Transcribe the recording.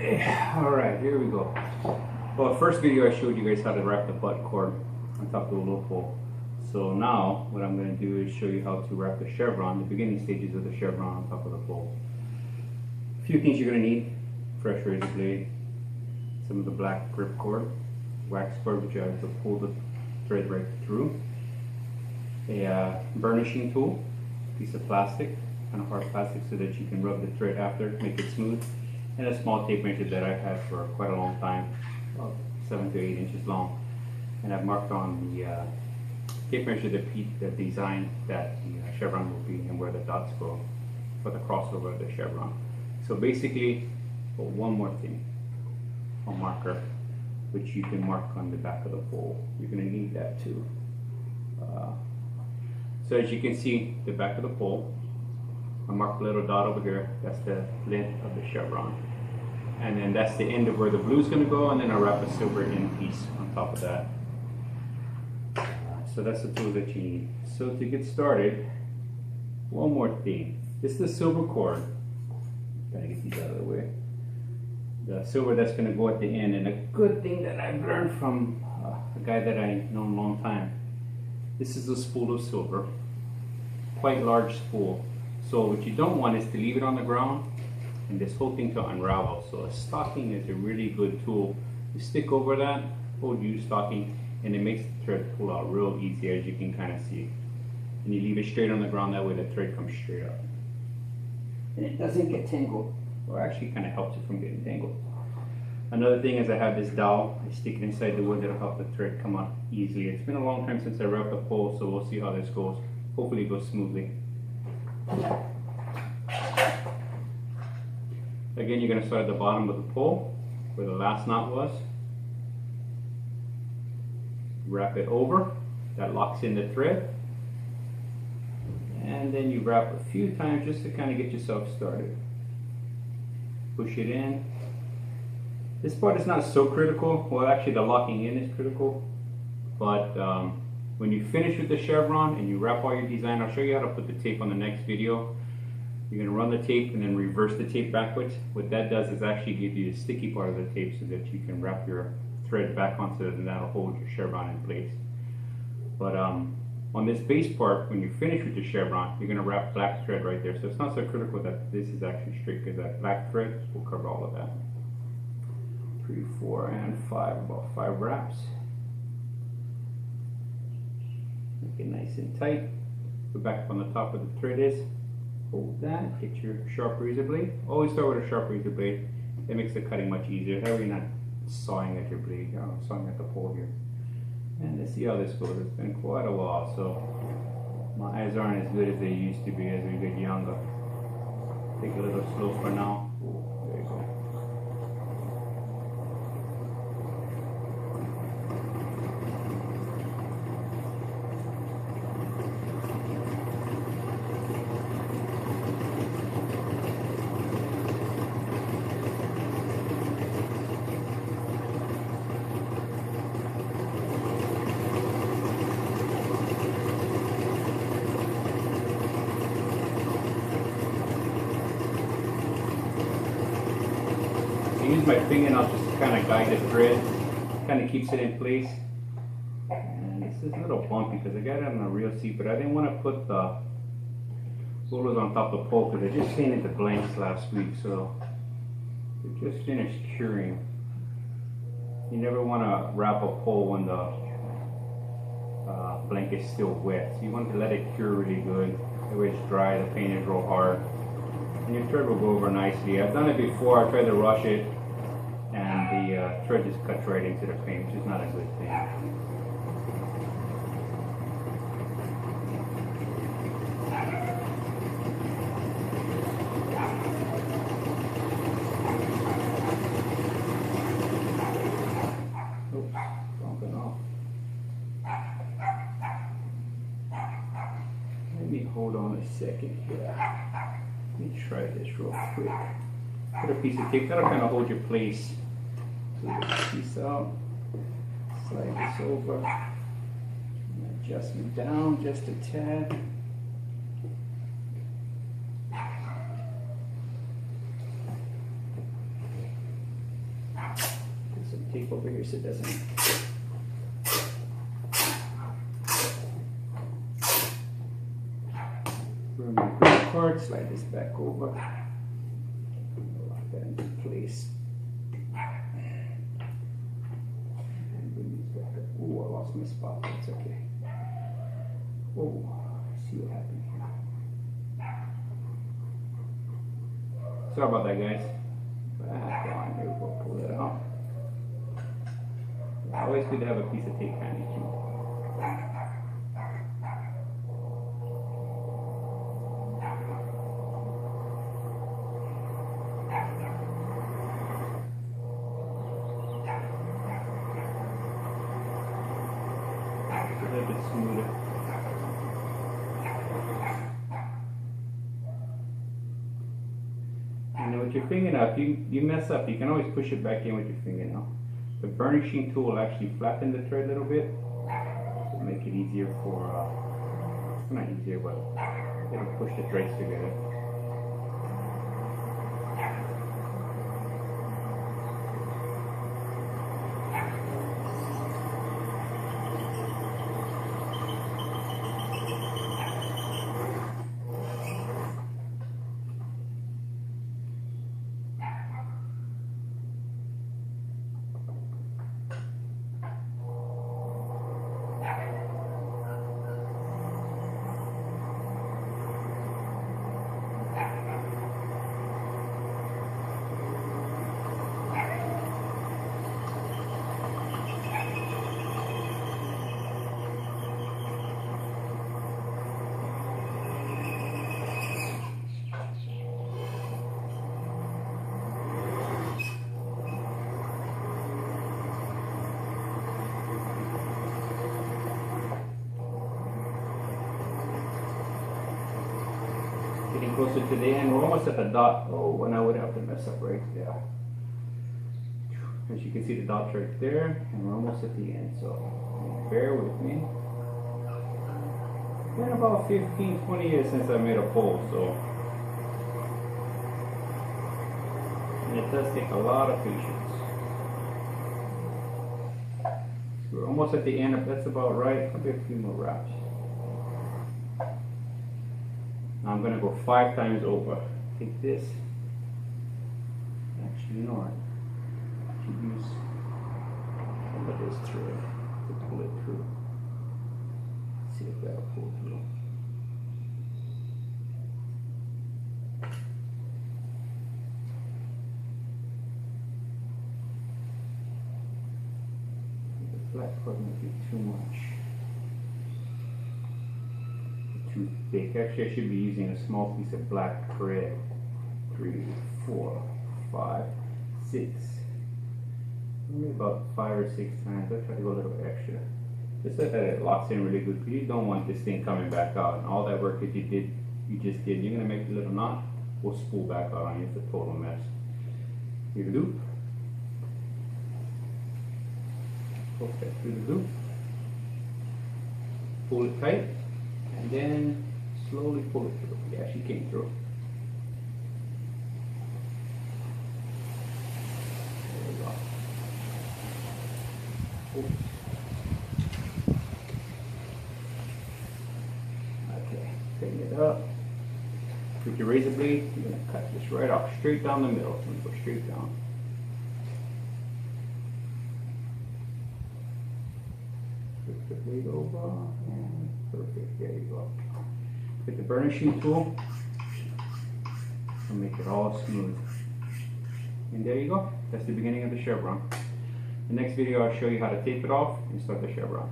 Okay, alright, here we go. Well, first video I showed you guys how to wrap the butt cord on top of the little pole. So now, what I'm going to do is show you how to wrap the chevron, the beginning stages of the chevron on top of the pole. A few things you're going to need: fresh razor blade, some of the black grip cord, wax cord which I have to pull the thread right through, a burnishing tool, piece of plastic, kind of hard plastic so that you can rub the thread after, make it smooth, and a small tape measure that I've had for quite a long time, about 7 to 8 inches long. And I've marked on the tape measure the design that the chevron will be and where the dots go for the crossover of the chevron. So basically, one more thing, a marker, which you can mark on the back of the pole. You're going to need that too. So as you can see, the back of the pole, I marked a little dot over here. That's the length of the chevron. And then that's the end of where the blue is going to go, and then I wrap a silver end piece on top of that. So that's the tool that you need. So to get started, one more thing. This is the silver cord. Gotta get these out of the way. The silver that's going to go at the end. And a good thing that I've learned from a guy that I know a long time. This is a spool of silver, quite large spool. So what you don't want is to leave it on the ground and this whole thing to unravel. So a stocking is a really good tool. You stick over that, hold you stocking, and it makes the thread pull out real easy, as you can kind of see. And you leave it straight on the ground, that way the thread comes straight up. And it doesn't get tangled, or actually kind of helps it from getting tangled. Another thing is I have this dowel. I stick it inside the wood that'll help the thread come out easily. It's been a long time since I wrapped the pole, so we'll see how this goes. Hopefully it goes smoothly. Again, you're going to start at the bottom of the pole where the last knot was. Wrap it over. That locks in the thread. And then you wrap a few times just to kind of get yourself started. Push it in. This part is not so critical. Well, actually the locking in is critical. But when you finish with the chevron and you wrap all your design, I'll show you how to put the tape on the next video. You're going to run the tape and then reverse the tape backwards. What that does is actually give you the sticky part of the tape so that you can wrap your thread back onto it, and that'll hold your chevron in place. But on this base part, when you finish with the chevron, you're going to wrap black thread right there. So it's not so critical that this is actually straight, because that black thread will cover all of that. 3, 4, and 5, about 5 wraps. Make it nice and tight. Go back up on the top where the thread is. Hold that. Get your sharp razor blade. Always start with a sharp razor blade. That makes the cutting much easier. That way you're not sawing at your blade. Sawing at the pole here. And let's see how this goes. It's been quite a while, so my eyes aren't as good as they used to be as we get younger. Take a little slow for now. There you go. I use my fingernail just to kind of guide the thread, kind of keeps it in place. And this is a little bumpy because I got it on a real seat, but I didn't want to put the rollers on top of the pole because I just painted the blanks last week, so they just finished curing. You never want to wrap a pole when the blank is still wet, so you want to let it cure really good. That way it's dry, the paint is real hard, and your thread will go over nicely. I've done it before. I tried to rush it, and the thread just cuts right into the paint, which is not a good thing. Oops, bumping off. Let me hold on a second here. Let me try this real quick. Put a piece of tape, that'll kind of hold your place. So this piece out, slide this over, adjustment down just a tad. tape over here so it doesn't. Remove the green cord, slide this back over. Lock that into place. And bring these back up. Ooh, I lost my spot. That's okay. Oh, see what happened here. Sorry about that, guys. Back on, here we go, pull it out. Always good to have a piece of tape handy too. A little bit smoother. And with your fingernail, if you mess up, you can always push it back in with your fingernail. The burnishing tool will actually flatten the thread a little bit to make it easier for, not easier, but it'll push the threads together. Getting closer to the end, we're almost at the dot. Oh, and I would have to mess up right there. As you can see, the dot's right there, and we're almost at the end, so bear with me. It's been about 15-20 years since I made a pole, so. And it does take a lot of patience. So we're almost at the end, if that's about right. Probably a few more wraps. Now I'm going to go 5 times over. Take this. Actually, you know what? I should use some of this thread to pull it through. See if that'll pull through. The flat part might be too much. Too thick. Actually, I should be using a small piece of black thread. 3, 4, 5, 6. Maybe about 5 or 6 times. I'll try to go a little bit extra. Just so that it locks in really good. Because you don't want this thing coming back out. And all that work that you just did, you're gonna make a little knot. Will spool back out on you. It's a total mess. Your loop. Pull that through the loop. Pull it tight. And then slowly pull it through. Yeah, she came through. There we go. Oops. Okay, cutting it up. With your razor blade, you're going to cut this right off, straight down the middle. I'm going to go straight down. Flip the blade over and perfect. There you go. With the burnishing tool, and make it all smooth. And there you go. That's the beginning of the chevron. The next video I'll show you how to tape it off and start the chevron.